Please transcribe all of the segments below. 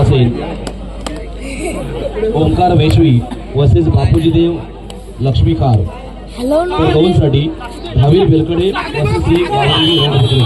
असेल ओमकार वैश्वी वर्सेस बापूजी देव लक्ष्मीकार। तर दोनसाठी धावीर बेलकडे वर्सेस श्री गावंगी रोडबद्रे।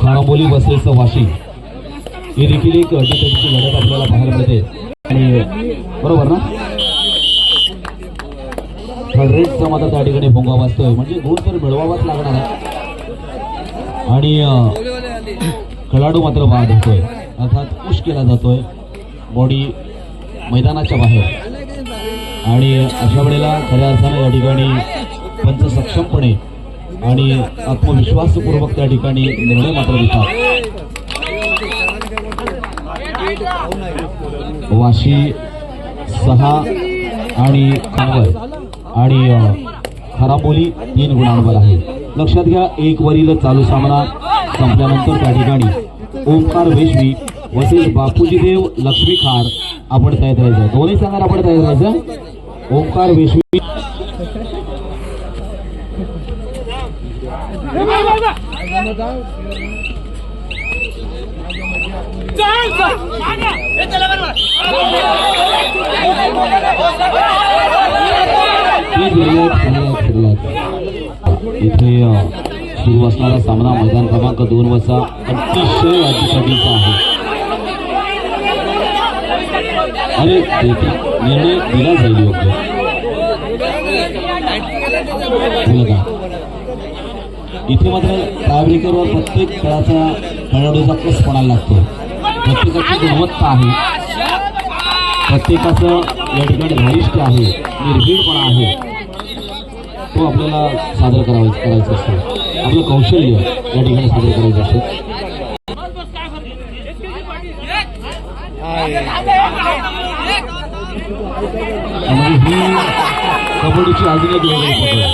खानाबोली वर्सेस वाशी ही देखील एक अटीतटीची लढत आपल्याला पाहायला मिळते आणि बरोबर ना थर्ड रेटचा मात्र त्या ठिकाणी भोंगा वाजतोय म्हणजे गुण तर मिळवावाच लागणार आहे आणि खेळाडू मात्र बाद होतोय अर्थात पुश केला जातोय बॉडी मैदानाच्या बाहेर आणि अशा वेळेला खऱ्या अर्थाने या ठिकाणी पंच सक्षमपणे आणि आत्मविश्वासपूर्वक त्या ठिकाणी निर्णय मात्र देतात। वाशी 6 आणि कांगवर आणि खराबोली 3 गुणांवर आहे। लक्षात घ्या एक वरील चालू सामना संपल्यानंतर त्या ठिकाणी ओमकार वैश्वी वर्सेस बापूजी देव लक्ष्मीकार आपण तयार राहायचं। दोन्ही संघाला आपण तयार राहायचं। ओमकार वैश्वी इथे सुरू असणारा सामना मैदान क्रमांक 2 वरचा अतिशय अटीतटीचा आहे। अरे निर्णय दिला जाईल योग्य इथे मात्र टायब्रेकरवर प्रत्येक खेळाचा खेळाडूचा कस पणाला लागतो। प्रत्येकाची गुणवत्ता आहे प्रत्येकाचं या ठिकाणी धारिष्ट आहे निर्भीडपणा आहे तो आपल्याला सादर करायचं असतं आपलं कौशल्य या ठिकाणी सादर करायचं असतं। ही कबड्डीची अजून एक वेगळी पद्धत